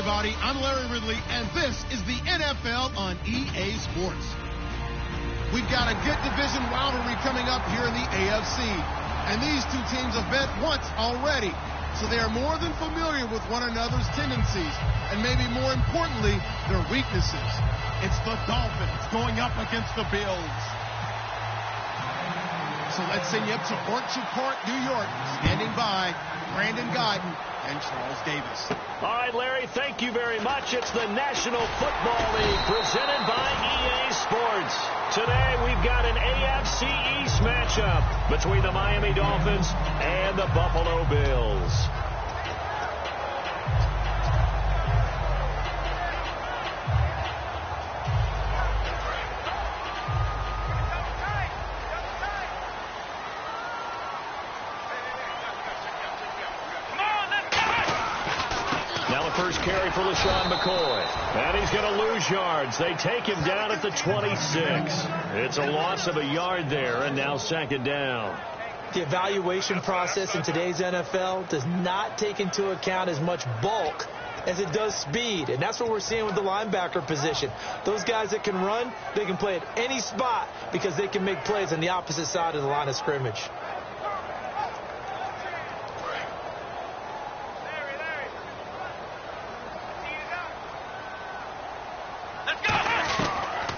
everybody. I'm Larry Ridley, and this is the NFL on EA Sports. We've got a good division rivalry coming up here in the AFC, and these two teams have met once already, so they are more than familiar with one another's tendencies, and maybe more importantly, their weaknesses. It's the Dolphins going up against the Bills. So let's send you up to Orchard Park, New York, standing by Brandon Guyton and Charles Davis. All right, Larry, thank you very much. It's the National Football League presented by EA Sports. Today we've got an AFC East matchup between the Miami Dolphins and the Buffalo Bills. First carry for LaShawn McCoy. And he's going to lose yards. They take him down at the 26. It's a loss of a yard there, and now second down. The evaluation process in today's NFL does not take into account as much bulk as it does speed. And that's what we're seeing with the linebacker position. Those guys that can run, they can play at any spot because they can make plays on the opposite side of the line of scrimmage.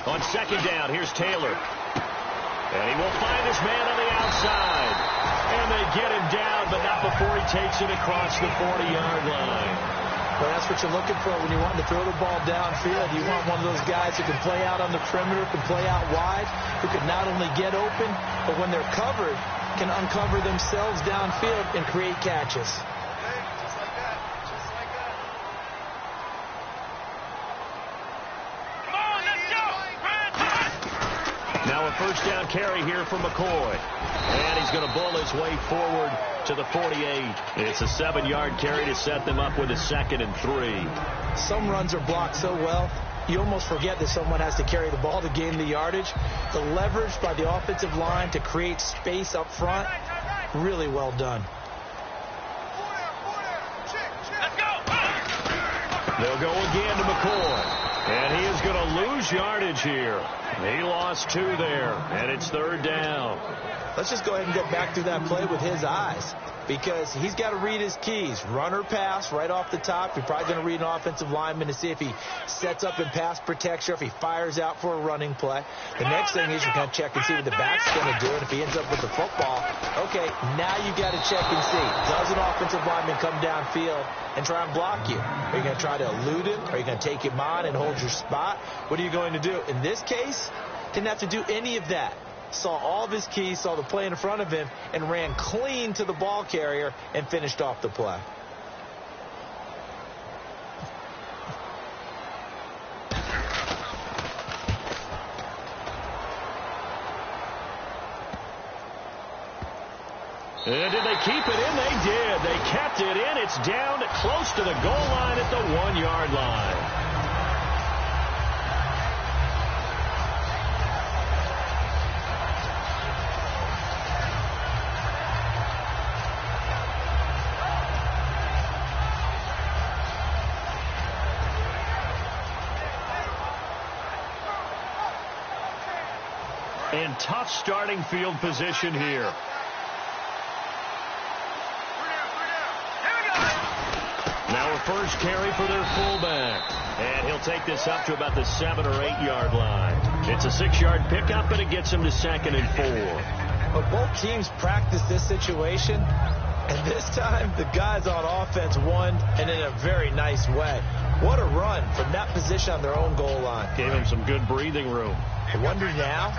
On second down, here's Taylor. And he will find his man on the outside. And they get him down, but not before he takes it across the 40-yard line. Well, that's what you're looking for when you want to throw the ball downfield. You want one of those guys who can play out on the perimeter, can play out wide, who can not only get open, but when they're covered, can uncover themselves downfield and create catches. First down carry here for McCoy. And he's going to bull his way forward to the 48. It's a 7-yard carry to set them up with a 2nd and 3. Some runs are blocked so well, you almost forget that someone has to carry the ball to gain the yardage. The leverage by the offensive line to create space up front, really well done. They'll go again to McCoy. And he is going to lose yardage here. He lost 2 there, and it's 3rd down. Let's just go ahead and get back to that play with his eyes, because he's got to read his keys. Run or pass right off the top. You're probably going to read an offensive lineman to see if he sets up in pass protection or if he fires out for a running play. The next thing is you're going to check and see what the back's going to do, and if he ends up with the football, okay, now you got to check and see. Does an offensive lineman come downfield and try and block you? Are you going to try to elude him? Are you going to take him on and hold your spot? What are you going to do? In this case, didn't have to do any of that. Saw all of his keys, saw the play in front of him, and ran clean to the ball carrier and finished off the play. And did they keep it in? They did. They kept it in. It's down close to the goal line at the 1-yard line. And tough starting field position here. Now a first carry for their fullback. And he'll take this up to about the 7- or 8-yard line. It's a 6-yard pickup, and it gets him to 2nd and 4. But both teams practice this situation, and this time the guys on offense won, and in a very nice way. What a run from that position on their own goal line. Gave him some good breathing room. I wonder now,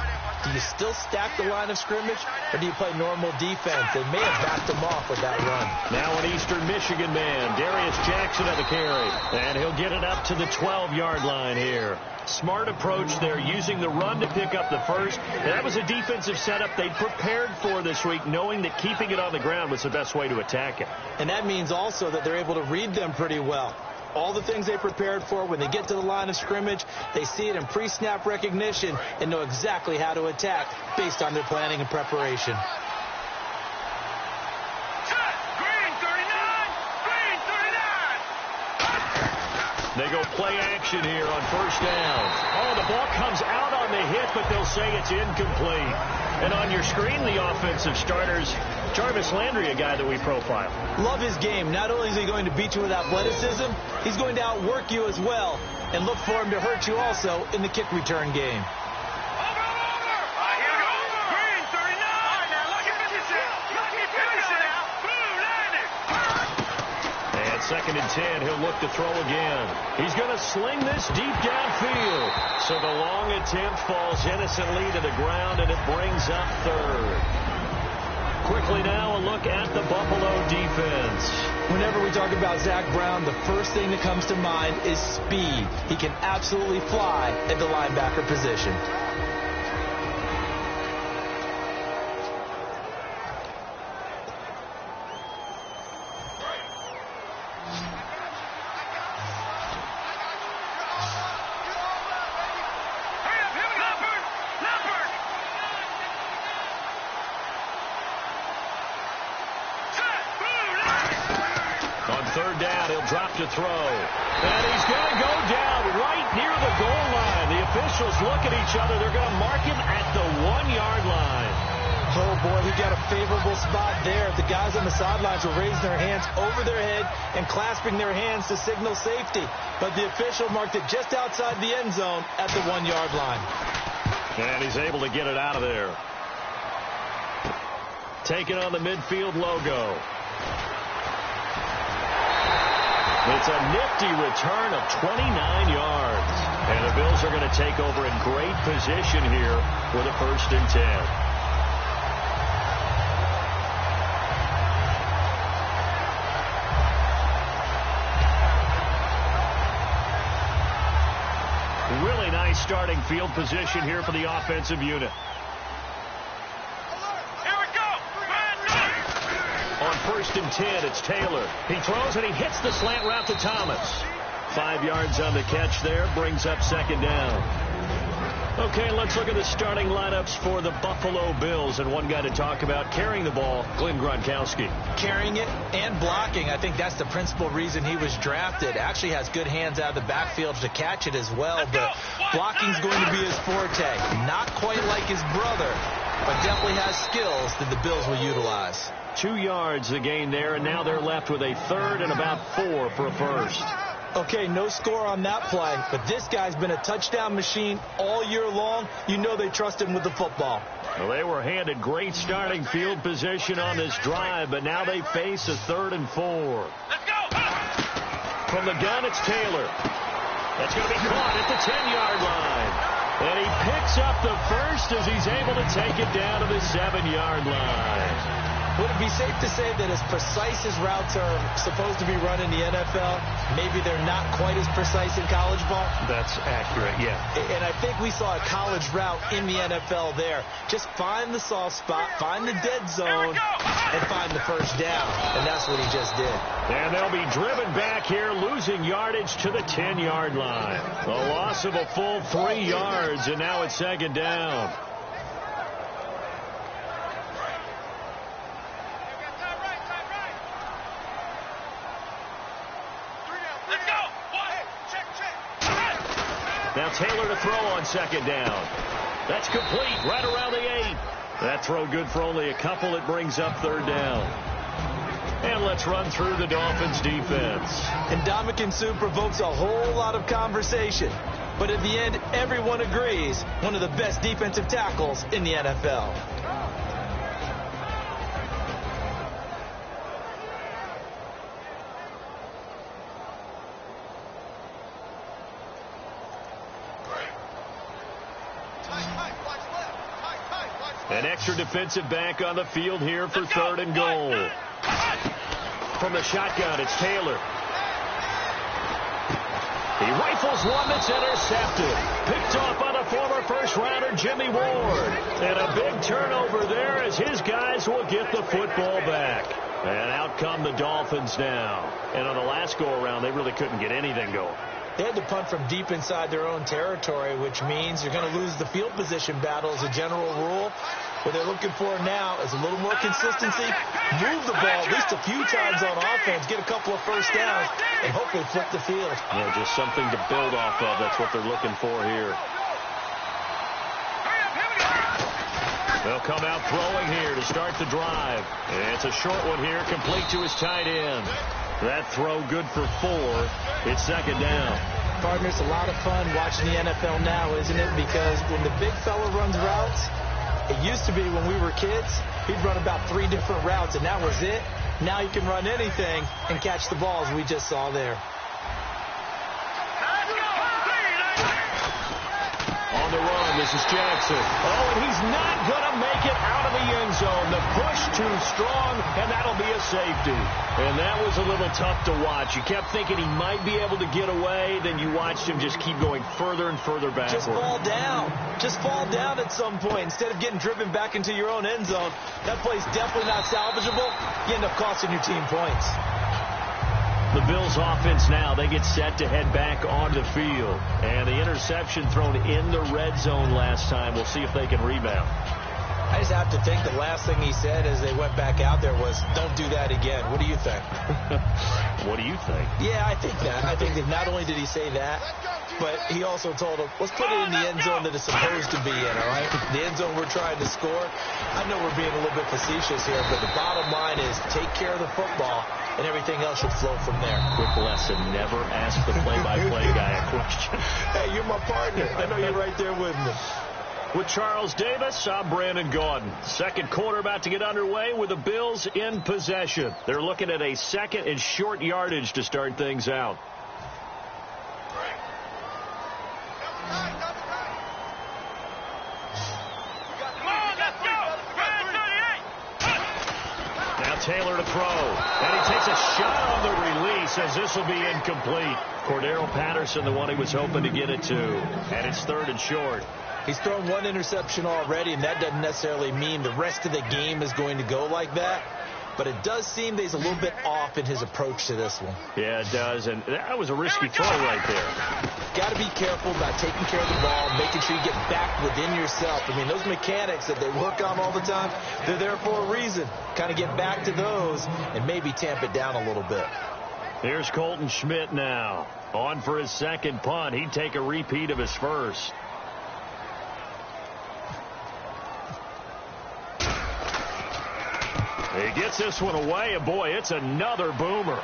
do you still stack the line of scrimmage, or do you play normal defense? They may have backed them off with that run. Now an Eastern Michigan man, Darius Jackson on the carry. And he'll get it up to the 12-yard line here. Smart approach there, using the run to pick up the first. And that was a defensive setup they prepared for this week, knowing that keeping it on the ground was the best way to attack it. And that means also that they're able to read them pretty well. All the things they prepared for, when they get to the line of scrimmage, they see it in pre-snap recognition and know exactly how to attack based on their planning and preparation. They go play action here on first down. Oh, the ball comes out on the hit, but they'll say it's incomplete. And on your screen, the offensive starters, Jarvis Landry, a guy that we profile. Love his game. Not only is he going to beat you with athleticism, he's going to outwork you as well. And look for him to hurt you also in the kick return game. Second and 10, he'll look to throw again. He's going to sling this deep downfield. So the long attempt falls innocently to the ground, and it brings up third. Quickly now, a look at the Buffalo defense. Whenever we talk about Zach Brown, the first thing that comes to mind is speed. He can absolutely fly at the linebacker position. Third down, he'll drop to throw. And he's going to go down right near the goal line. The officials look at each other. They're going to mark him at the 1-yard line. Oh, boy, he got a favorable spot there. The guys on the sidelines were raising their hands over their head and clasping their hands to signal safety. But the official marked it just outside the end zone at the 1-yard line. And he's able to get it out of there. Taking on the midfield logo. It's a nifty return of 29 yards. And the Bills are going to take over in great position here with a 1st and 10. Really nice starting field position here for the offensive unit. On 1st and 10, it's Taylor. He throws and he hits the slant route to Thomas. 5 yards on the catch there, brings up 2nd down. Okay, let's look at the starting lineups for the Buffalo Bills. And one guy to talk about carrying the ball, Glenn Gronkowski. Carrying it and blocking. I think that's the principal reason he was drafted. Actually has good hands out of the backfield to catch it as well. But blocking's going to be his forte. Not quite like his brother, but definitely has skills that the Bills will utilize. 2 yards the gain there, and now they're left with a 3rd and about 4 for a 1st. Okay, no score on that play, but this guy's been a touchdown machine all year long. You know they trust him with the football. Well, they were handed great starting field position on this drive, but now they face a 3rd and 4. Let's go! From the gun, it's Taylor. That's going to be caught at the 10-yard line. And he picks up the 1st as he's able to take it down to the 7-yard line. Would it be safe to say that as precise as routes are supposed to be run in the NFL, maybe they're not quite as precise in college ball? That's accurate, yeah. And I think we saw a college route in the NFL there. Just find the soft spot, find the dead zone, and find the 1st down. And that's what he just did. And they'll be driven back here, losing yardage to the 10-yard line. A loss of a full 3 yards, and now it's 2nd down. Now Taylor to throw on 2nd down. That's complete right around the 8. That throw good for only a couple. It brings up 3rd down. And let's run through the Dolphins defense. And Ndamukong Suh provokes a whole lot of conversation. But at the end, everyone agrees one of the best defensive tackles in the NFL. An extra defensive back on the field here for 3rd and goal. From the shotgun, it's Taylor. He rifles one that's intercepted. Picked off by the former 1st-rounder Jimmy Ward. And a big turnover there as his guys will get the football back. And out come the Dolphins now. And on the last go-around, they really couldn't get anything going. They had to punt from deep inside their own territory, which means you're going to lose the field position battle as a general rule. What they're looking for now is a little more consistency, move the ball at least a few times on offense, get a couple of first downs, and hopefully flip the field. Yeah, just something to build off of. That's what they're looking for here. They'll come out throwing here to start the drive. And it's a short one here, complete to his tight end. That throw good for 4. It's second down. Partners, a lot of fun watching the NFL now, isn't it? Because when the big fella runs routes, it used to be when we were kids, he'd run about 3 different routes, and that was it. Now you can run anything and catch the balls we just saw there. On the run, this is Jackson. Oh, and he's not going to make it out of the end zone. The push too strong, and that'll be a safety. And that was a little tough to watch. You kept thinking he might be able to get away, then you watched him just keep going further and further backward. Just fall down. Just fall down at some point. Instead of getting driven back into your own end zone, that play's definitely not salvageable. You end up costing your team points. The Bills offense now, they get set to head back on the field. And the interception thrown in the red zone last time. We'll see if they can rebound. I just have to think the last thing he said as they went back out there was, don't do that again. What do you think? What do you think? Yeah, I think that. I think that not only did he say that, but he also told him, let's put it in the end zone that it's supposed to be in, all right? The end zone we're trying to score. I know we're being a little bit facetious here, but the bottom line is take care of the football, and everything else should flow from there. Quick lesson, never ask the play-by-play guy a question. Hey, you're my partner. I know you're right there with me. With Charles Davis, I'm Brandon Gaudin. Second quarter about to get underway with the Bills in possession. They're looking at a second and short yardage to start things out. Now Taylor to throw. And he takes a shot on the release as this will be incomplete. Cordero Patterson, the one he was hoping to get it to. And it's third and short. He's thrown 1 interception already, and that doesn't necessarily mean the rest of the game is going to go like that. But it does seem that he's a little bit off in his approach to this one. Yeah, it does. And that was a risky throw right there. Got to be careful about taking care of the ball, making sure you get back within yourself. I mean, those mechanics that they work on all the time, they're there for a reason. Kind of get back to those and maybe tamp it down a little bit. Here's Colton Schmidt now. On for his second punt. He'd take a repeat of his first. He gets this one away, and boy, it's another boomer.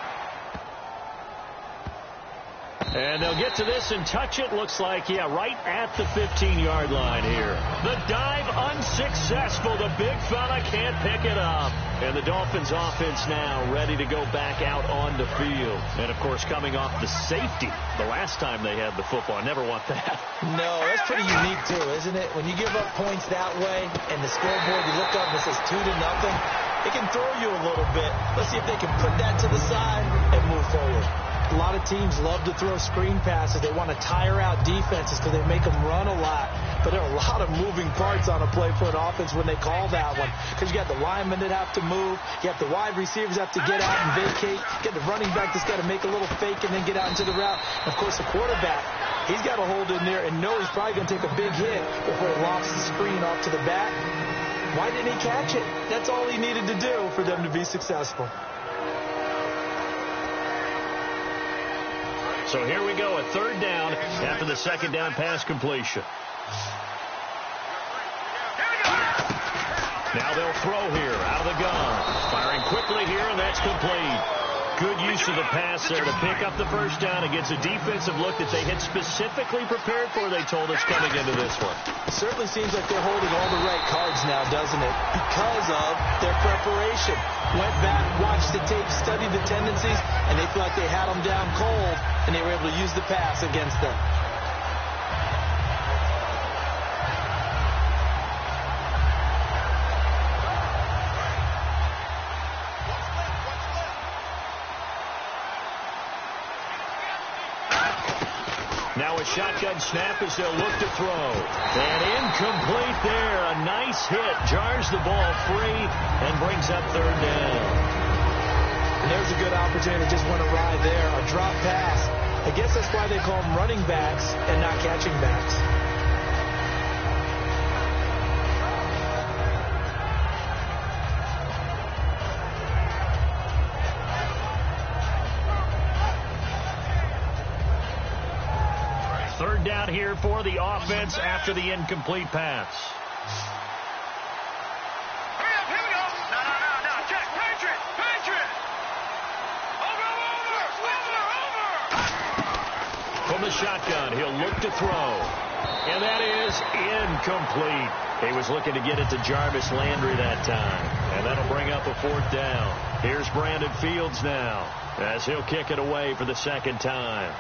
And they'll get to this and touch it. Looks like, yeah, right at the 15-yard line here. The dive unsuccessful. The big fella can't pick it up. And the Dolphins offense now ready to go back out on the field. And, of course, coming off the safety the last time they had the football. I never want that. No, that's pretty unique, too, isn't it? When you give up points that way and the scoreboard, you look up and it says 2-0, it can throw you a little bit. Let's see if they can put that to the side and move forward. A lot of teams love to throw screen passes. They want to tire out defenses because they make them run a lot. But there are a lot of moving parts on a play for an offense when they call that one. Because you got the linemen that have to move. You have the wide receivers have to get out and vacate. You got the running back that's got to make a little fake and then get out into the route. And of course, the quarterback, he's got to hold in there and know he's probably going to take a big hit before he lofts the screen off to the back. Why didn't he catch it? That's all he needed to do for them to be successful. So here we go, a third down after the second down pass completion. Now they'll throw here out of the gun. Firing quickly here, and that's complete. Good use of the pass there to pick up the first down against a defensive look that they had specifically prepared for, they told us, coming into this one. It certainly seems like they're holding all the right cards now, doesn't it? Because of their preparation. Went back, watched the tape, studied the tendencies, and they feel like they had them down cold, and they were able to use the pass against them. Now a shotgun snap as they'll look to throw. And incomplete there. A nice hit. Jars the ball free and brings up third down. And there's a good opportunity that just went awry there. A drop pass. I guess that's why they call them running backs and not catching backs. down here for the offense after the incomplete pass. From the shotgun, he'll look to throw. And that is incomplete. He was looking to get it to Jarvis Landry that time. And that'll bring up a 4th down. Here's Brandon Fields now as he'll kick it away for the 2nd time.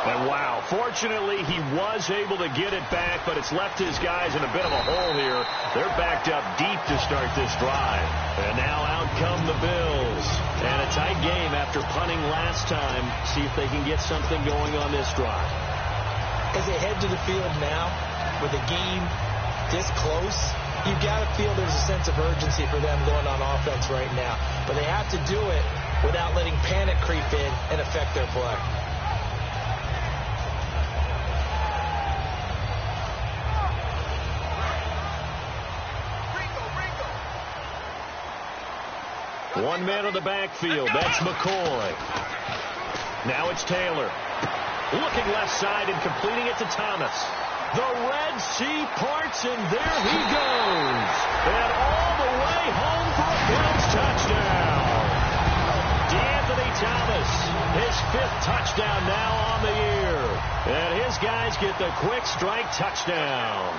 And wow, fortunately he was able to get it back, but it's left his guys in a bit of a hole here. They're backed up deep to start this drive. And now out come the Bills. And a tight game after punting last time. See if they can get something going on this drive. As they head to the field now, with the game this close, you've got to feel there's a sense of urgency for them going on offense right now. But they have to do it without letting panic creep in and affect their play. One man on the backfield. That's McCoy. Now it's Taylor. Looking left side and completing it to Thomas. The Red Sea parts, and there he goes. And all the way home for a Bills touchdown. DeAnthony Thomas, his 5th touchdown now on the year. And his guys get the quick strike touchdown.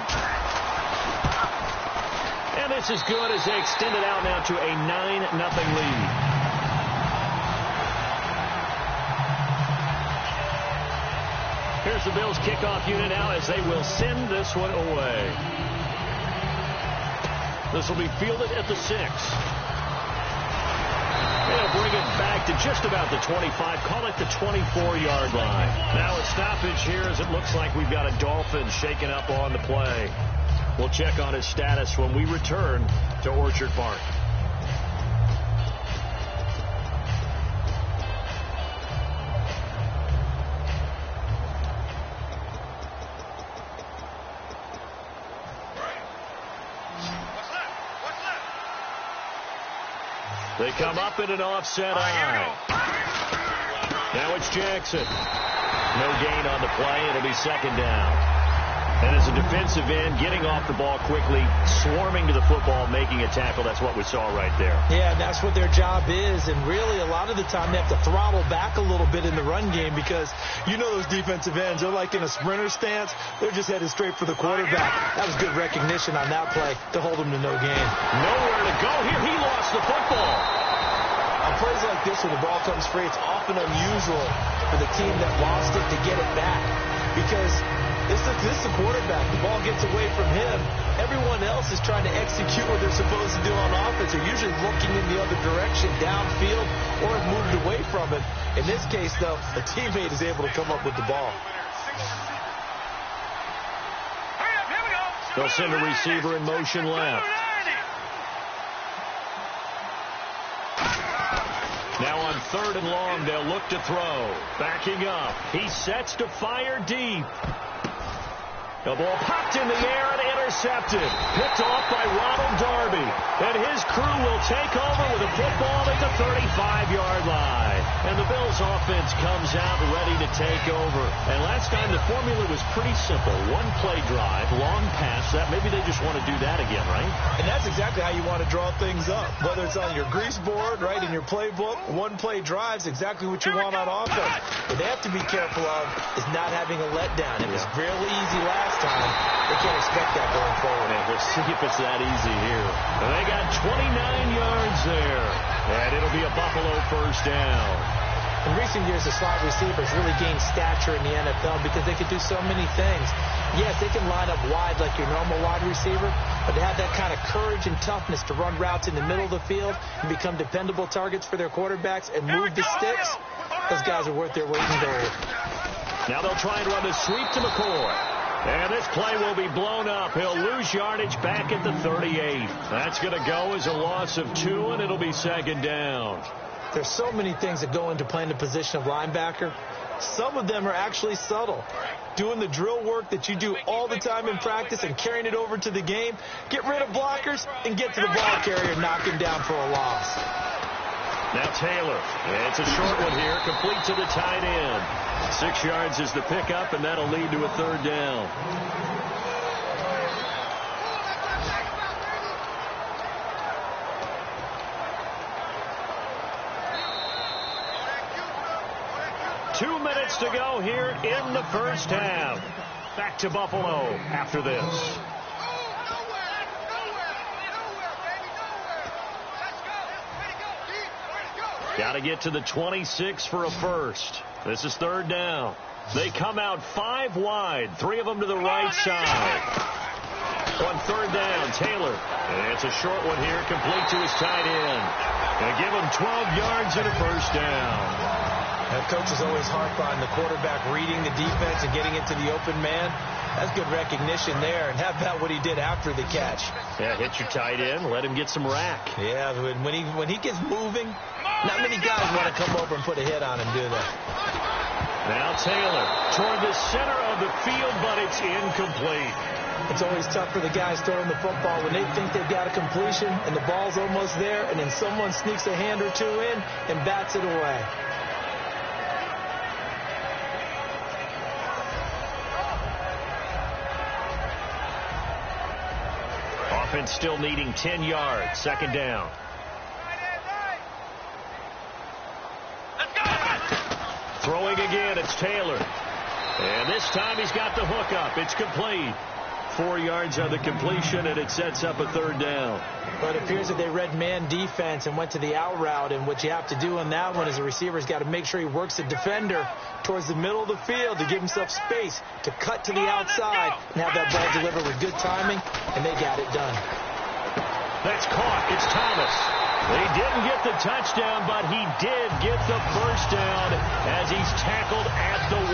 And this is good as they extend it out now to a 9-0 lead. Here's the Bills kickoff unit now as they will send this one away. This will be fielded at the 6. They'll bring it back to just about the 25, call it the 24-yard line. Now a stoppage here as it looks like we've got a Dolphin shaken up on the play. We'll check on his status when we return to Orchard Park. They come up in an offset eye. Now it's Jackson. No gain on the play. It'll be 2nd down. And as a defensive end, getting off the ball quickly, swarming to the football, making a tackle. That's what we saw right there. Yeah, and that's what their job is. And really, a lot of the time, they have to throttle back a little bit in the run game because you know those defensive ends, they're like in a sprinter stance. They're just headed straight for the quarterback. That was good recognition on that play to hold them to no gain. Nowhere to go here. He lost the football. On plays like this, when the ball comes free, it's often unusual for the team that lost it to get it back because this is the quarterback. The ball gets away from him. Everyone else is trying to execute what they're supposed to do on offense. They're usually looking in the other direction, downfield, or have moved away from it. In this case, though, a teammate is able to come up with the ball. They'll send a receiver in motion left. Now on 3rd and long, they'll look to throw. Backing up. He sets to fire deep. The ball popped in the air and intercepted. Picked off by Ronald Darby. And his crew will take over with a football at the 35-yard line. And the Bills offense comes out ready to take over. And last time the formula was pretty simple. One play drive, long pass. That maybe they just want to do that again, right? And that's exactly how you want to draw things up. Whether it's on your grease board, right, in your playbook, one play drive's exactly what you want on offense. What they have to be careful of is not having a letdown. It was really easy last time. They can't expect that going forward. And we'll see if it's that easy here. And they got 29 yards there. And it'll be a Buffalo 1st down. In recent years, the slot receivers really gained stature in the NFL because they could do so many things. Yes, they can line up wide like your normal wide receiver, but to have that kind of courage and toughness to run routes in the middle of the field and become dependable targets for their quarterbacks and move the sticks, those guys are worth their weight in gold. Now they'll try and run the sweep to McCoy. And this play will be blown up. He'll lose yardage back at the 38. That's going to go as a loss of 2, and it'll be 2nd down. There's so many things that go into playing the position of linebacker. Some of them are actually subtle. Doing the drill work that you do all the time in practice and carrying it over to the game. Get rid of blockers and get to the ball carrier, knock him down for a loss. Now Taylor. It's a short one here, complete to the tight end. 6 yards is the pickup, and that'll lead to a third down. Two minutes to go here in the first half. Back to Buffalo after this. Got to get to the 26 for a first. This is third down. They come out 5 wide, 3 of them to the right side. On third down, Taylor. And it's a short one here, complete to his tight end. And give him 12 yards and a first down. Now, coach is always harp on the quarterback reading the defense and getting it to the open man. That's good recognition there. And how about what he did after the catch? Yeah, hit your tight end, let him get some rack. Yeah, when he gets moving, not many guys want to come over and put a hit on him, do they? Now Taylor toward the center of the field, but it's incomplete. It's always tough for the guys throwing the football when they think they've got a completion and the ball's almost there, and then someone sneaks a hand or two in and bats it away. Offense still needing 10 yards. Second down. Throwing again, it's Taylor. And this time he's got the hook up. It's complete. 4 yards on the completion, and it sets up a third down. But it appears that they read man defense and went to the out route, and what you have to do on that one is the receiver's got to make sure he works the defender towards the middle of the field to give himself space to cut to the outside and have that ball delivered with good timing, and they got it done. That's caught. It's Thomas. They didn't get the touchdown, but he did get the first down as he's tackled at the 1.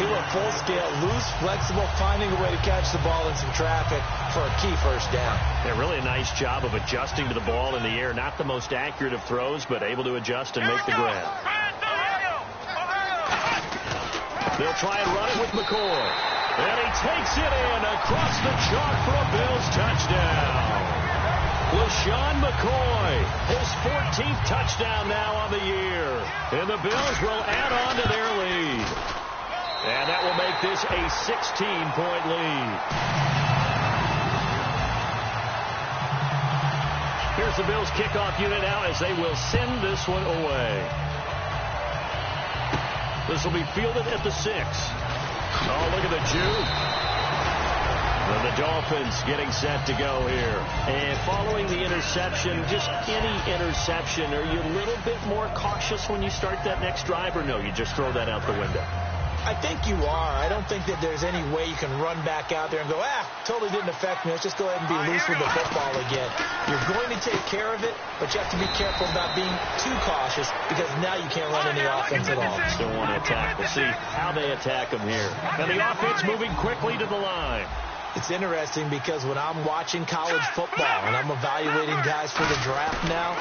He went full scale, loose, flexible, finding a way to catch the ball in some traffic for a key first down. Yeah, really a nice job of adjusting to the ball in the air. Not the most accurate of throws, but able to adjust and make the grab. They'll try and run it with McCoy. And he takes it in across the chalk for a Bills touchdown. LaShawn McCoy, his 14th touchdown now on the year. And the Bills will add on to their lead. And that will make this a 16-point lead. Here's the Bills kickoff unit now as they will send this one away. This will be fielded at the 6. Oh, look at the juke. And the Dolphins getting set to go here. And following the interception, just any interception, are you a little bit more cautious when you start that next drive, or no, you just throw that out the window? I think you are. I don't think that there's any way you can run back out there and go, totally didn't affect me. Let's just go ahead and be loose with the football again. You're going to take care of it, but you have to be careful about being too cautious because now you can't run any offense at all. Still want to attack. We'll see how they attack them here. And the offense moving quickly to the line. It's interesting because when I'm watching college football and I'm evaluating guys for the draft now,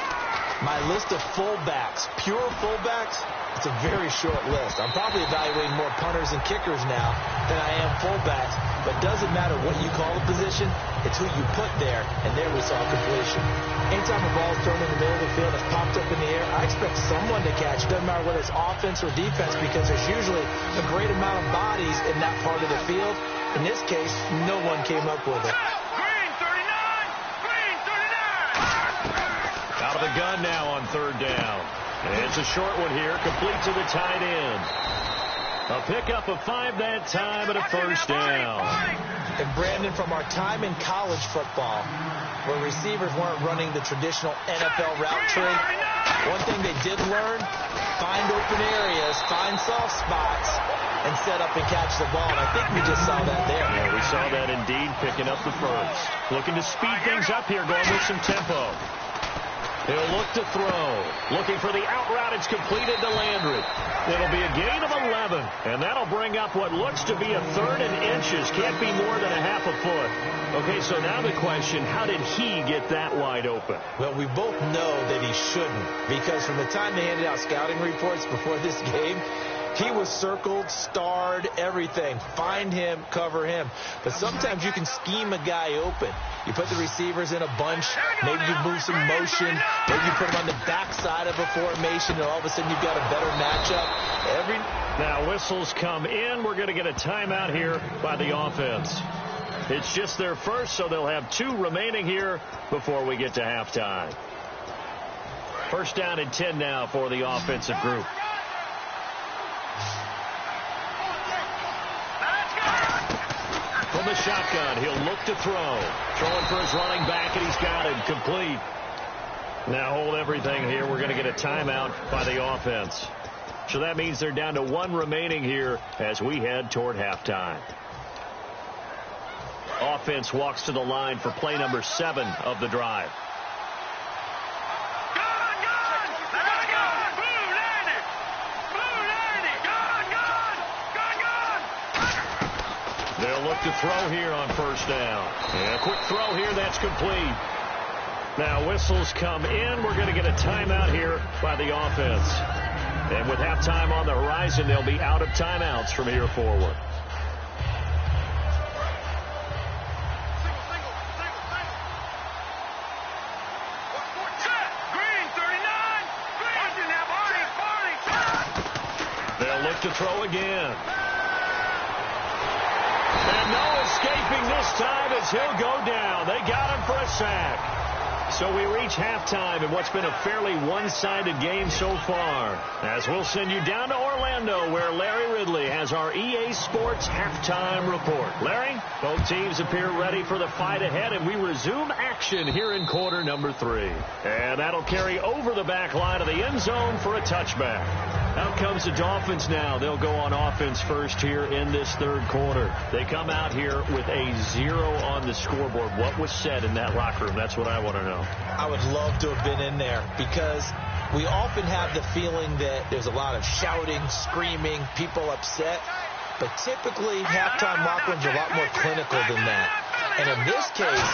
my list of fullbacks, pure fullbacks, it's a very short list. I'm probably evaluating more punters and kickers now than I am fullbacks, but it doesn't matter what you call a position, it's who you put there, and there we saw completion. Anytime a ball is thrown in the middle of the field, it's popped up in the air, I expect someone to catch. It doesn't matter whether it's offense or defense because there's usually a great amount of bodies in that part of the field. In this case, no one came up with it. Green 39! Green 39! Out of the gun now on third down. And it's a short one here, complete to the tight end. A pickup of 5 that time and a first down. And Brandon, from our time in college football, where receivers weren't running the traditional NFL route tree, one thing they did learn, find open areas, find soft spots, and set up and catch the ball. And I think we just saw that there. Yeah, we saw that indeed, picking up the first. Looking to speed things up here, going with some tempo. He'll look to throw. Looking for the out route. It's completed to Landry. It'll be a gain of 11, and that'll bring up what looks to be a third and inches. Can't be more than a half a foot. Okay, so now the question, how did he get that wide open? Well, we both know that he shouldn't, because from the time they handed out scouting reports before this game, He was circled, starred, everything. Find him, cover him. But sometimes you can scheme a guy open. You put the receivers in a bunch. Maybe you move some motion. Maybe you put them on the backside of a formation, and all of a sudden you've got a better matchup. Now whistles come in. We're going to get a timeout here by the offense. It's just their first, so they'll have 2 remaining here before we get to halftime. First down and 10 now for the offensive group. From the shotgun, he'll look to throw. Throwing for his running back, and he's got it. Complete. Now hold everything here. We're going to get a timeout by the offense. So that means they're down to 1 remaining here as we head toward halftime. Offense walks to the line for play number 7 of the drive. They'll look to throw here on first down. And a quick throw here, that's complete. Now whistles come in. We're going to get a timeout here by the offense. And with halftime on the horizon, they'll be out of timeouts from here forward. They'll look to throw again. And no escaping this time as he'll go down. They got him for a sack. So we reach halftime in what's been a fairly one-sided game so far. As we'll send you down to Orlando, where Larry Ridley has our EA Sports halftime report. Larry, both teams appear ready for the fight ahead, and we resume action here in quarter number 3. And that'll carry over the back line of the end zone for a touchback. Out comes the Dolphins now. They'll go on offense first here in this third quarter. They come out here with a 0 on the scoreboard. What was said in that locker room? That's what I want to know. I would love to have been in there because we often have the feeling that there's a lot of shouting, screaming, people upset. But typically, halftime locker rooms are a lot more clinical than that. And in this case,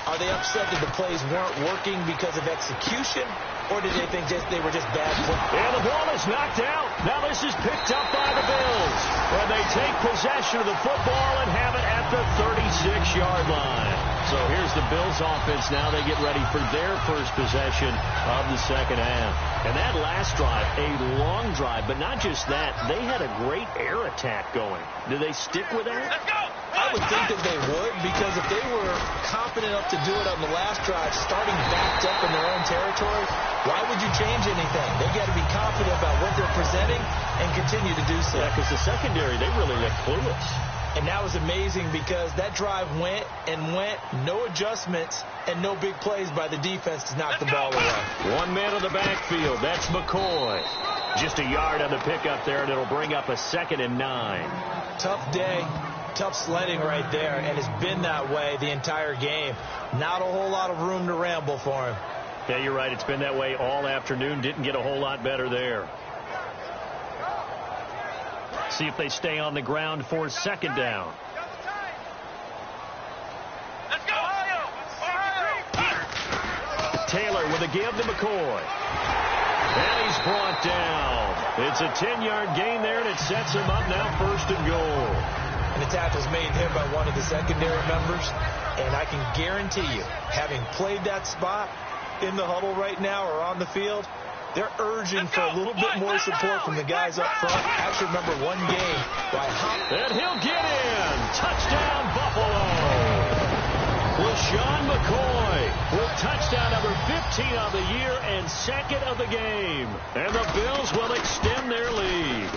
are they upset that the plays weren't working because of execution? Or did they think they were just bad play? And the ball is knocked out. Now this is picked up by the Bills. Where they take possession of the football and have it at the 36-yard line. So here's the Bills offense. Now they get ready for their first possession of the second half. And that last drive, a long drive, but not just that. They had a great air attack going. Do they stick with that? Let's go! I would think that they would, because if they were confident enough to do it on the last drive, starting backed up in their own territory, why would you change anything? They've got to be confident about what they're presenting and continue to do so. Yeah, because the secondary, they really look clueless. And that was amazing because that drive went and went, no adjustments, and no big plays by the defense to knock the ball away. 1 man on the backfield. That's McCoy. Just a yard on the pickup there, and it'll bring up a 2nd and 9. Tough day. Tough sledding right there, and it's been that way the entire game. Not a whole lot of room to ramble for him. Yeah, you're right. It's been that way all afternoon. Didn't get a whole lot better there. See if they stay on the ground for 2nd down. Let's go, Ohio! Taylor with a give to McCoy. And he's brought down. It's a 10-yard gain there, and it sets him up now 1st and goal. And the tackle's made there by one of the secondary members. And I can guarantee you, having played that spot in the huddle right now or on the field, they're urging for a little bit more support from the guys up front. I actually remember one game where I hopped. And he'll get in. Touchdown, Buffalo. LaShawn McCoy with touchdown number 15 of the year and 2nd of the game. And the Bills will extend their lead.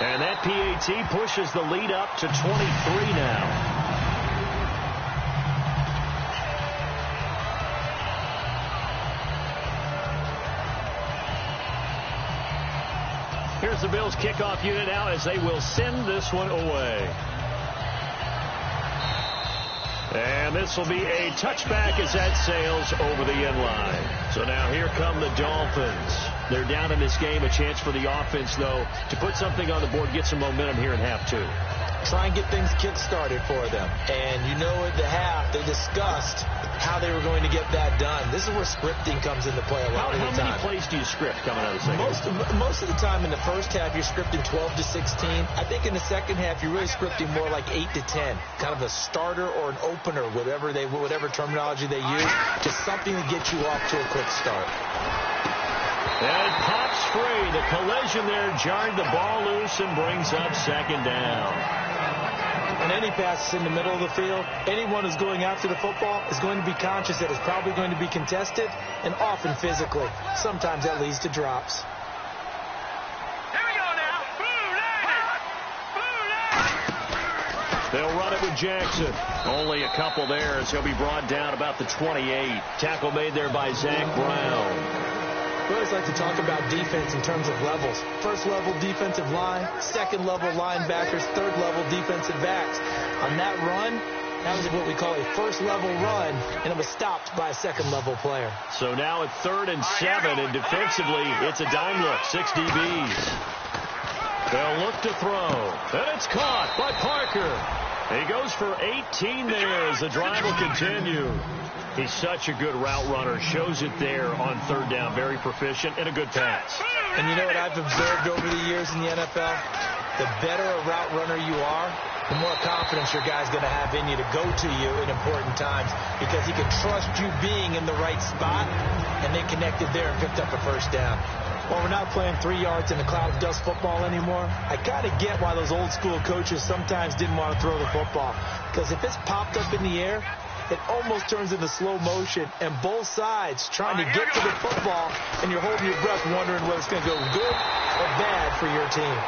And that PAT pushes the lead up to 23 now. Here's the Bills kickoff unit now as they will send this one away. And this will be a touchback as that sails over the end line. So now here come the Dolphins. They're down in this game. A chance for the offense, though, to put something on the board, get some momentum here in half 2. Try and get things kick-started for them. And you know at the half they discussed how they were going to get that done. This is where scripting comes into play a lot of the time. How many plays do you script coming out of the second half? Most of the time in the first half, you're scripting 12 to 16. I think in the second half, you're really scripting more like 8 to 10, kind of a starter or an opener, whatever terminology they use, just something to get you off to a quick start. And it pops free. The collision there jarred the ball loose and brings up second down. On any passes in the middle of the field, anyone who's going after the football is going to be conscious that it's probably going to be contested, and often physically. Sometimes that leads to drops. Here we go now. They'll run it with Jackson. Only a couple there as he'll be brought down about the 28. Tackle made there by Zach Brown. We always like to talk about defense in terms of levels. First level defensive line, second level linebackers, third level defensive backs. On that run, that was what we call a first level run, and it was stopped by a second level player. So now at 3rd and 7, and defensively, it's a dime look, 6 DBs. They'll look to throw, and it's caught by Parker. He goes for 18 there as the drive will continue. He's such a good route runner. Shows it there on 3rd down. Very proficient and a good pass. And you know what I've observed over the years in the NFL? The better a route runner you are, the more confidence your guy's going to have in you to go to you in important times, because he can trust you being in the right spot, and they connected there and picked up a first down. While we're not playing 3 yards in a cloud of dust football anymore, I kind of get why those old school coaches sometimes didn't want to throw the football. Because if it's popped up in the air, it almost turns into slow motion, and both sides trying to get to the football, and you're holding your breath wondering whether it's going to go good or bad for your team.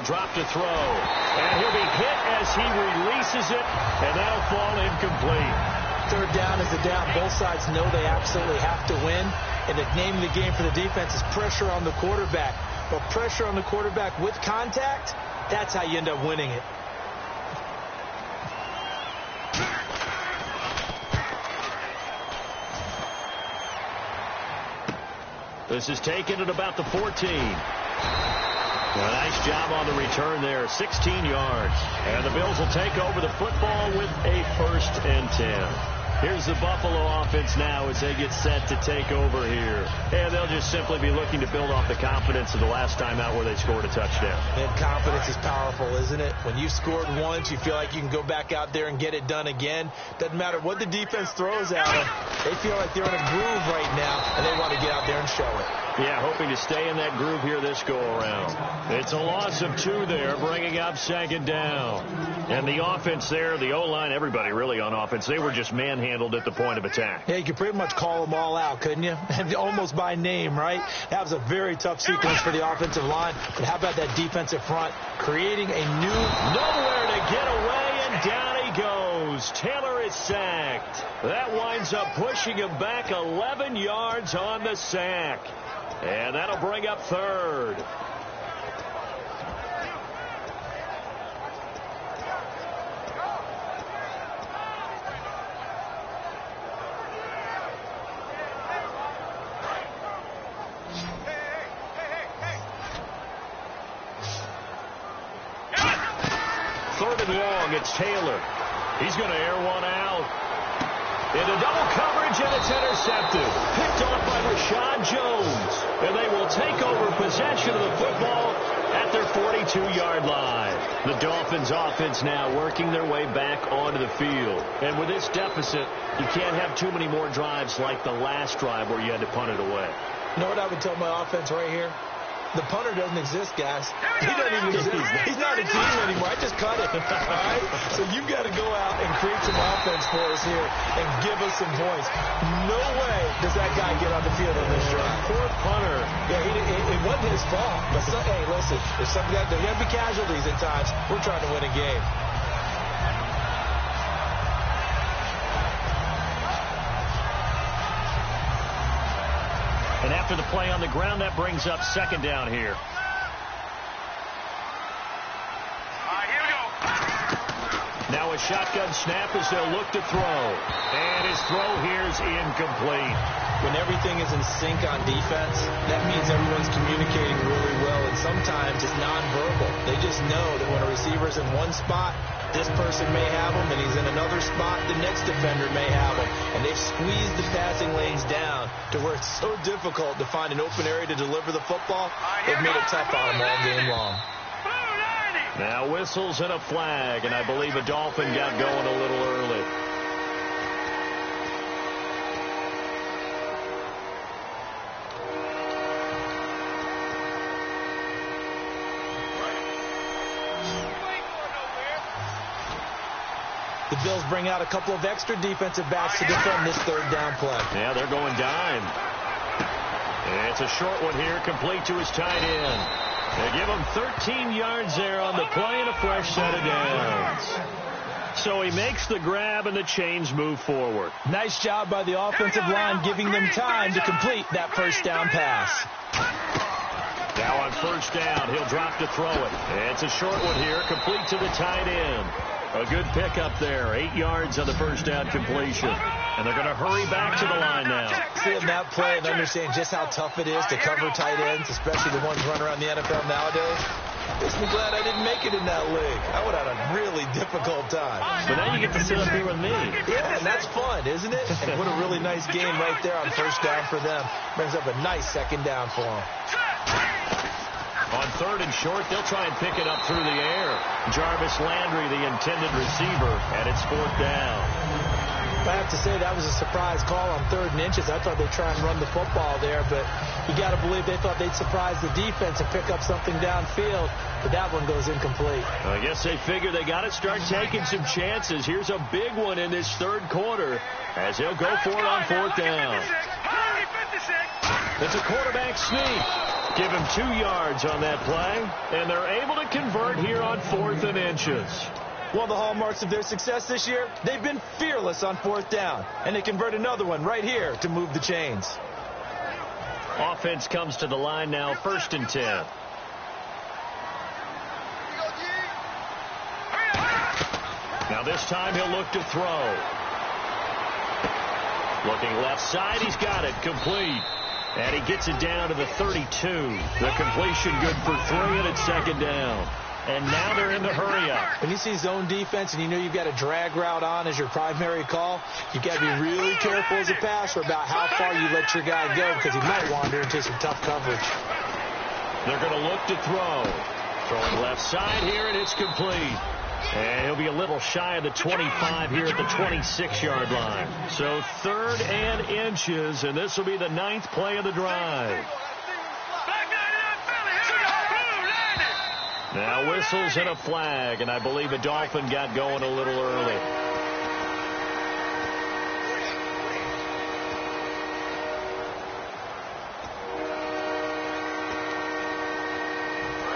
Drop to throw, and he'll be hit as he releases it, and that'll fall incomplete. 3rd down is a down. Both sides know they absolutely have to win, and the name of the game for the defense is pressure on the quarterback. But pressure on the quarterback with contact, that's how you end up winning it. This is taken at about the 14. A nice job on the return there, 16 yards. And the Bills will take over the football with a 1st and 10. Here's the Buffalo offense now as they get set to take over here. And they'll just simply be looking to build off the confidence of the last time out where they scored a touchdown. And confidence is powerful, isn't it? When you've scored once, you feel like you can go back out there and get it done again. Doesn't matter what the defense throws at them. They feel like they're in a groove right now, and they want to get out there and show it. Yeah, hoping to stay in that groove here this go-around. It's a loss of 2 there, bringing up 2nd down. And the offense there, the O-line, everybody really on offense, they were just manhandled at the point of attack. Yeah, you could pretty much call them all out, couldn't you? Almost by name, right? That was a very tough sequence for the offensive line. But how about that defensive front creating a new... Nowhere to get away, and down he goes. Taylor is sacked. That winds up pushing him back 11 yards on the sack. And that'll bring up 3rd. Third and long, it's Taylor. He's going to air one out. Into double coverage, and it's intercepted. Picked off by Rashad Jones. And they will take over possession of the football at their 42-yard line. The Dolphins offense now working their way back onto the field. And with this deficit, you can't have too many more drives like the last drive where you had to punt it away. You know what I would tell my offense right here? The punter doesn't exist, guys. He doesn't even exist. He's not a team anymore. I just cut it. All right? So you've got to go out and create some offense for us here and give us some points. No way does that guy get on the field on this drive. Poor punter. Yeah, it wasn't his fault. But hey, listen, there's going to be casualties at times. We're trying to win a game. And after the play on the ground, that brings up 2nd down here. shotgun snap as they'll look to throw. And his throw here is incomplete. When everything is in sync on defense, that means everyone's communicating really well, and sometimes it's nonverbal. They just know that when a receiver's in one spot, this person may have him, and he's in another spot, the next defender may have him. And they've squeezed the passing lanes down to where it's so difficult to find an open area to deliver the football. They've made it tough on them all game long. Now whistles and a flag, and I believe a Dolphin got going a little early. The Bills bring out a couple of extra defensive backs to defend this third down play. Yeah, they're going dime. It's a short one here, complete to his tight end. They give him 13 yards there on the play and a fresh set of downs. So he makes the grab and the chains move forward. Nice job by the offensive line giving them time to complete that first down pass. Now on first down, he'll drop to throw it. It's a short one here, complete to the tight end. A good pickup there, 8 yards on the first down completion. And they're going to hurry back to the line now. Seeing that play and understanding just how tough it is to cover tight ends, especially the ones running around the NFL nowadays, makes me glad I didn't make it in that league. I would have had a really difficult time. But now you get to sit up here with me. Yeah, and that's fun, isn't it? And what a really nice game right there on first down for them. Brings up a nice second down for them. On third and short, they'll try and pick it up through the air. Jarvis Landry, the intended receiver, and it's fourth down. I have to say that was a surprise call on 3rd and inches. I thought they'd try and run the football there, but you got to believe they thought they'd surprise the defense and pick up something downfield, but that one goes incomplete. I guess they figure they got to start taking some chances. Here's a big one in this third quarter as he'll go for it on fourth down. It's a quarterback sneak. Give him 2 yards on that play, and they're able to convert here on 4th and inches. One of the hallmarks of their success this year, they've been fearless on 4th down, and they convert another one right here to move the chains. Offense comes to the line now, 1st and 10. Now this time he'll look to throw. Looking left side, he's got it, complete. And he gets it down to the 32. The completion good for 3, and it's second down. And now they're in the hurry-up. When you see zone defense and you know you've got a drag route on as your primary call, you've got to be really careful as a passer about how far you let your guy go because he might wander into some tough coverage. They're going to look to throw. Throwing left side here, and it's complete. And he'll be a little shy of the 25 here at the 26-yard line. So 3rd and inches, and this will be the 9th play of the drive. Now whistles and a flag, and I believe a Dolphin got going a little early.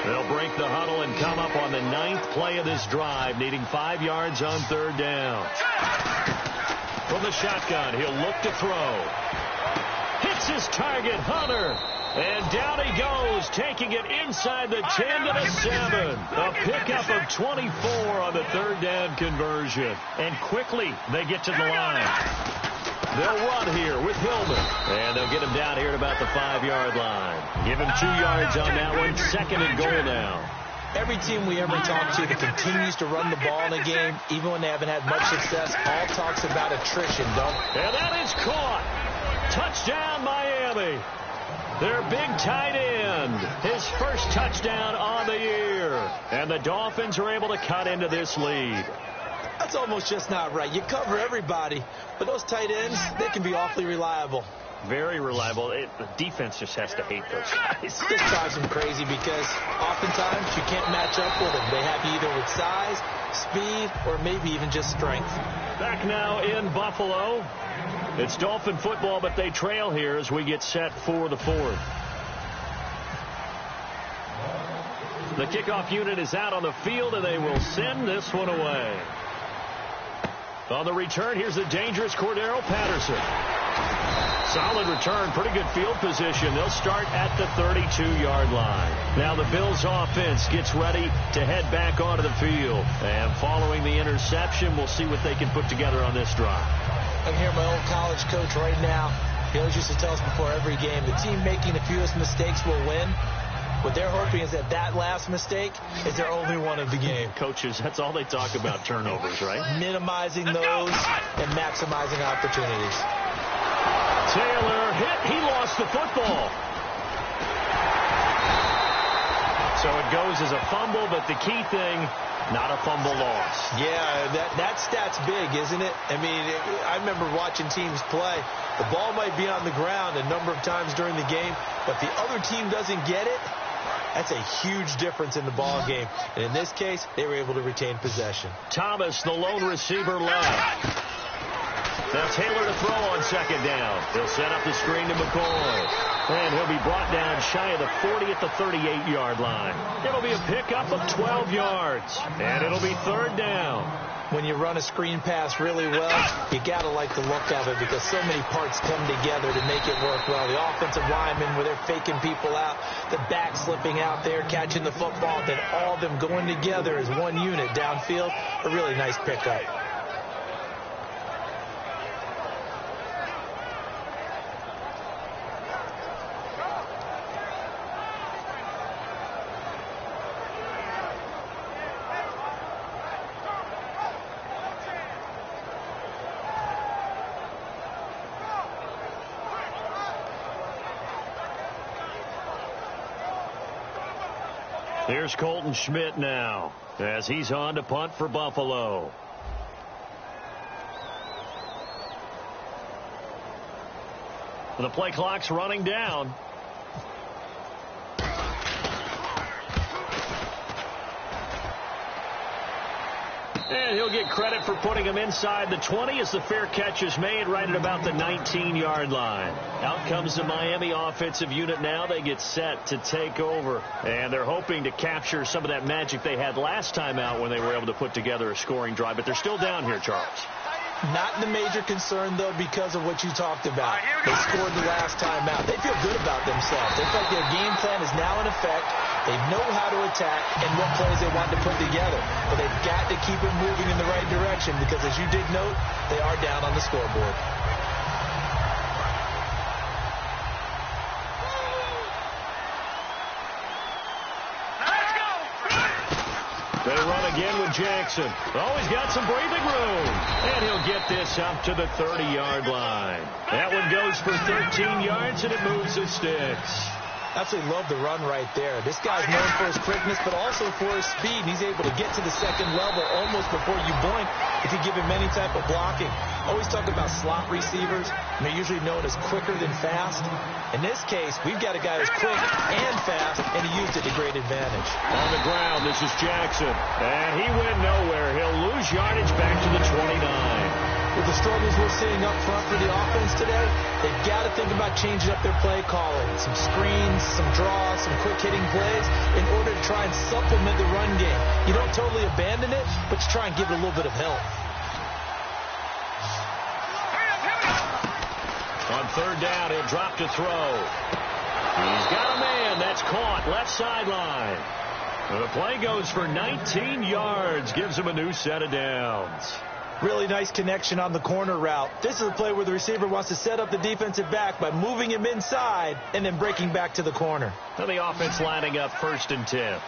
They'll break the huddle and come up on the 9th play of this drive, needing 5 yards on 3rd down. From the shotgun, he'll look to throw. Hits his target, Hunter. And down he goes, taking it inside the 10 to the 7. A pickup of 24 on the 3rd down conversion. And quickly, they get to the line. They'll run here with Hillman. And they'll get him down here at about the 5-yard line. Give him 2 yards on that one. 2nd and goal now. Every team we ever talk to that continues to run the ball in a game, even when they haven't had much success, all talks about attrition, don't they? And that is caught. Touchdown, Miami. Their big tight end. His first touchdown on the year. And the Dolphins are able to cut into this lead. That's almost just not right. You cover everybody, but those tight ends, they can be awfully reliable. Very reliable. The defense just has to hate those guys. This drives them crazy because oftentimes you can't match up with them. They have you either with size, speed, or maybe even just strength. Back now in Buffalo. It's Dolphin football, but they trail here as we get set for the 4th. The kickoff unit is out on the field, and they will send this one away. On the return, here's the dangerous Cordero Patterson. Solid return, pretty good field position. They'll start at the 32-yard line. Now the Bills offense gets ready to head back onto the field. And following the interception, we'll see what they can put together on this drive. I can hear my old college coach right now. He always used to tell us before every game, the team making the fewest mistakes will win. What they're hoping is that last mistake is their only one of the game. Coaches, that's all they talk about, turnovers, right? Minimizing those and maximizing opportunities. Taylor hit. He lost the football. So it goes as a fumble, but the key thing, not a fumble loss. Yeah, that stat's big, isn't it? I mean, I remember watching teams play. The ball might be on the ground a number of times during the game, but the other team doesn't get it. That's a huge difference in the ball game. And in this case, they were able to retain possession. Thomas, the lone receiver, left. Now Taylor to throw on second down. He'll set up the screen to McCoy. And he'll be brought down shy of the 40 at the 38-yard line. It'll be a pickup of 12 yards. And it'll be third down. When you run a screen pass really well, you got to like the look of it because so many parts come together to make it work well. The offensive linemen, where they're faking people out, the back slipping out there, catching the football, then all of them going together as one unit downfield. A really nice pickup. Here's Colton Schmidt now as he's on to punt for Buffalo. The play clock's running down. And he'll get credit for putting him inside the 20 as the fair catch is made right at about the 19-yard line. Out comes the Miami offensive unit now. They get set to take over. And they're hoping to capture some of that magic they had last time out when they were able to put together a scoring drive. But they're still down here, Charles. Not the major concern, though, because of what you talked about. They scored the last time out. They feel good about themselves. They feel like their game plan is now in effect. They know how to attack and what plays they want to put together. But they've got to keep it moving in the right direction because, as you did note, they are down on the scoreboard. They run again with Jackson. Oh, he's got some breathing room. And he'll get this up to the 30-yard line. That one goes for 13 yards, and it moves the sticks. Absolutely love the run right there. This guy's known for his quickness, but also for his speed. And he's able to get to the second level almost before you blink if you give him any type of blocking. Always talk about slot receivers. And they're usually known as quicker than fast. In this case, we've got a guy who's quick and fast, and he used it to great advantage. On the ground, this is Jackson. And he went nowhere. He'll lose yardage back to the 29. With the struggles we're seeing up front for the offense today, they've got to think about changing up their play calling. Some screens, some draws, some quick-hitting plays in order to try and supplement the run game. You don't totally abandon it, but you try and give it a little bit of help. On third down, he'll drop to throw. He's got a man. That's caught. Left sideline. The play goes for 19 yards. Gives him a new set of downs. Really nice connection on the corner route. This is a play where the receiver wants to set up the defensive back by moving him inside and then breaking back to the corner. And the offense lining up 1st and 10.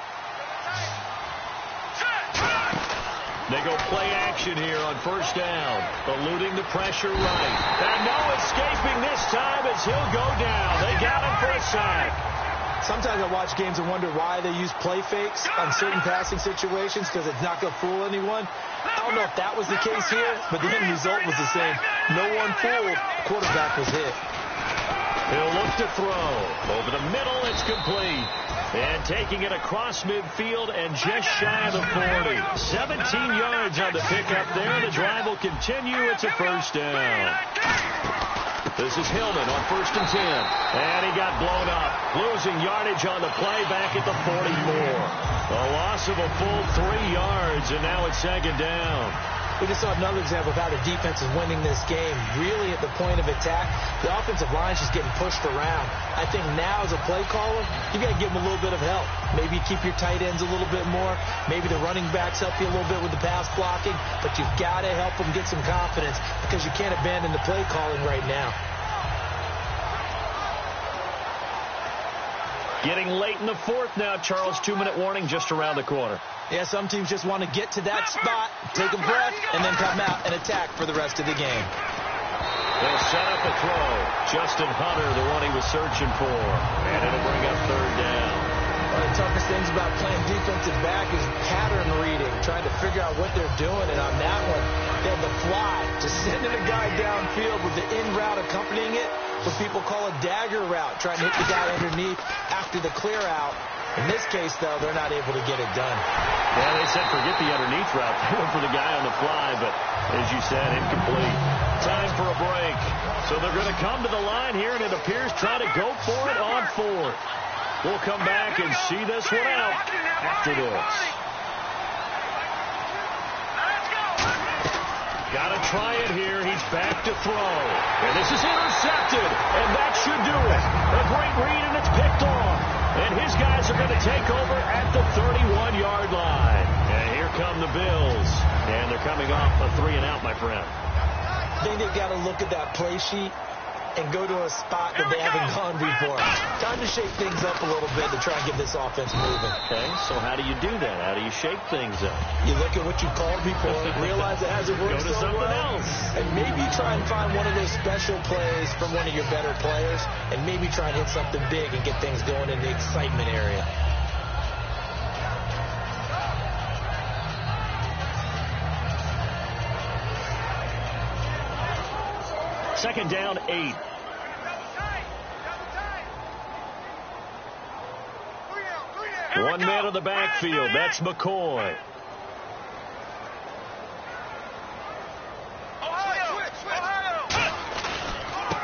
They go play action here on 1st down. Eluding the pressure right. And no escaping this time as he'll go down. They got him for a sack. Sometimes I watch games and wonder why they use play fakes on certain passing situations because it's not going to fool anyone. I don't know if that was the case here, but the end result was the same. No one fooled. Quarterback was hit. He'll look to throw. Over the middle, it's complete. And taking it across midfield and just shy of the 40. 17 yards on the pickup there. The drive will continue. It's a 1st down. This is Hillman on 1st and 10. And he got blown up. Losing yardage on the play back at the 44. A loss of a full 3 yards, and now it's 2nd down. We just saw another example of how the defense is winning this game. Really at the point of attack, the offensive line's just getting pushed around. I think now as a play caller, you got to give them a little bit of help. Maybe keep your tight ends a little bit more. Maybe the running backs help you a little bit with the pass blocking. But you've got to help them get some confidence because you can't abandon the play calling right now. Getting late in the fourth now, Charles. 2-minute warning just around the corner. Yeah, some teams just want to get to that spot, take a breath, and then come out and attack for the rest of the game. They'll set up a throw. Justin Hunter, the one he was searching for. And it'll bring up third down. One of the toughest things about playing defensive back is pattern reading, trying to figure out what they're doing. And on that one, they had the fly, just sending a guy downfield with the in route accompanying it, what people call a dagger route, trying to hit the guy underneath after the clear out. In this case, though, they're not able to get it done. Yeah, they said forget the underneath route. They went for the guy on the fly, but as you said, incomplete. Time for a break. So they're going to come to the line here, and it appears try to go for it on fourth. We'll come back and see this one out after this. Got to try it here. He's back to throw. And this is intercepted, and that should do it. A great read, and it's picked off. And his guys are going to take over at the 31-yard line. And here come the Bills. And they're coming off a 3-and-out, my friend. I think they've got to look at that play sheet and go to a spot that they haven't gone before. Time to shake things up a little bit to try and get this offense moving. Okay, so how do you do that? How do you shake things up? You look at what you called before, realize it hasn't worked Go to so something well, else. and maybe try and find one of those special plays from one of your better players, and maybe try and hit something big and get things going in the excitement area. Second down, 8. One man in the backfield. That's McCoy.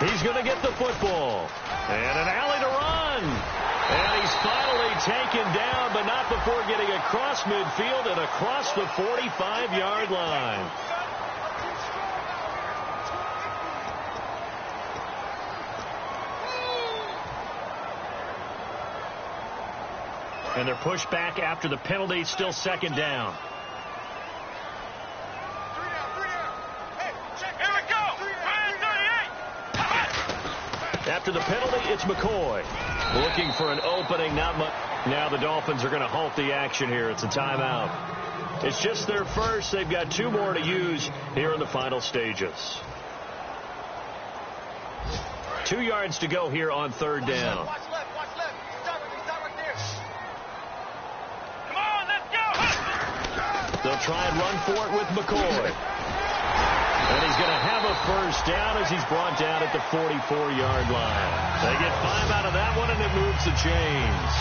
He's going to get the football. And an alley to run. And he's finally taken down, but not before getting across midfield and across the 45-yard line. And they're pushed back after the penalty. Still second down. After the penalty, it's McCoy. Looking for an opening. Not much. Now the Dolphins are going to halt the action here. It's a timeout. It's just their first. They've got 2 more to use here in the final stages. 2 yards to go here on third down. Watch left. Stop right there. Come on, let's go. They'll try and run for it with McCoy. And he's going to have a first down as he's brought down at the 44-yard line. They get 5 out of that one, and it moves the chains.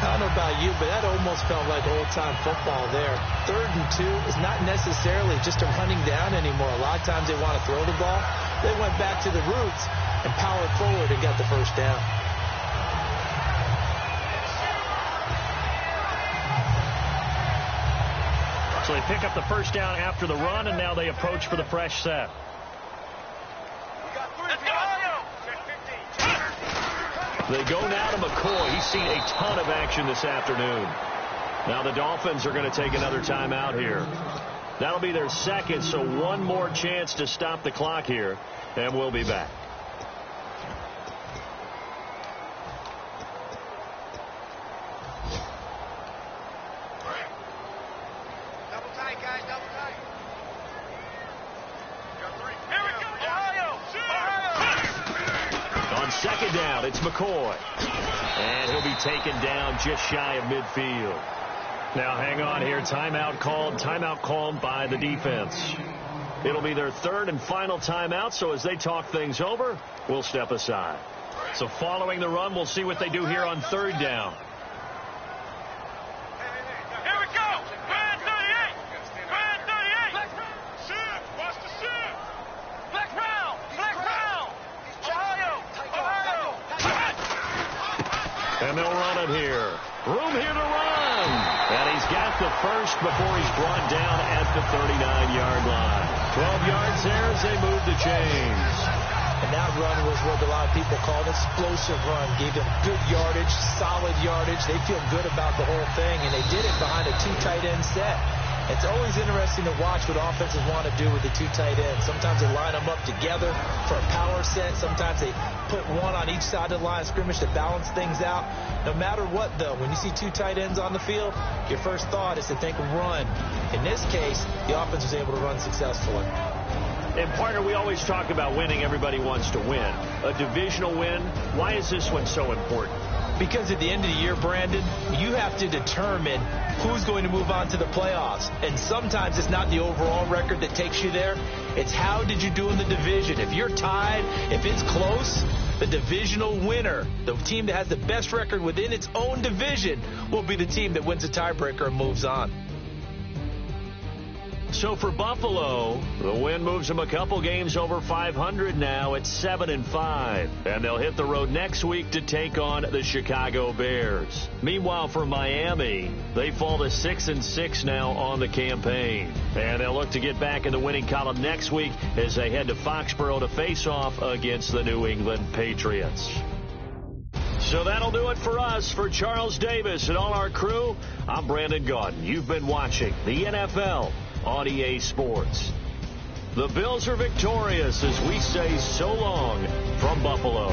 I don't know about you, but that almost felt like old-time football there. 3rd and 2 is not necessarily just a running down anymore. A lot of times they want to throw the ball. They went back to the roots and powered forward and got the first down. So they pick up the first down after the run, and now they approach for the fresh set. They go now to McCoy. He's seen a ton of action this afternoon. Now the Dolphins are going to take another timeout here. That'll be their second, so one more chance to stop the clock here, and we'll be back. Second down, it's McCoy. And he'll be taken down just shy of midfield. Now hang on here. Timeout called by the defense. It'll be their 3rd and final timeout, so as they talk things over, we'll step aside. So following the run, we'll see what they do here on 3rd down. Here we go. Grand 38. Grand 38. Watch the shift. Black round. Ohio. And they'll run it here. Room here to run. And he's got the the first before he's brought down at the 39-yard line. 12 yards there as they move the chains. And that run was what a lot of people call an explosive run. Gave them good yardage, solid yardage. They feel good about the whole thing, and they did it behind a 2 tight end set. It's always interesting to watch what offenses want to do with the 2 tight ends. Sometimes they line them up together for a power set. Sometimes they put one on each side of the line of scrimmage to balance things out. No matter what, though, when you see 2 tight ends on the field, your first thought is to think run. In this case, the offense was able to run successfully. And, partner, we always talk about winning. Everybody wants to win. A divisional win, why is this one so important? Because at the end of the year, Brandon, you have to determine who's going to move on to the playoffs. And sometimes it's not the overall record that takes you there. It's how did you do in the division. If you're tied, if it's close, the divisional winner, the team that has the best record within its own division, will be the team that wins a tiebreaker and moves on. So for Buffalo, the win moves them a couple games over 500 now at 7-5. And they'll hit the road next week to take on the Chicago Bears. Meanwhile, for Miami, they fall to 6-6 now on the campaign. And they'll look to get back in the winning column next week as they head to Foxborough to face off against the New England Patriots. So that'll do it for us. For Charles Davis and all our crew, I'm Brandon Gaudin. You've been watching the NFL on EA Sports. The Bills are victorious as we say so long from Buffalo.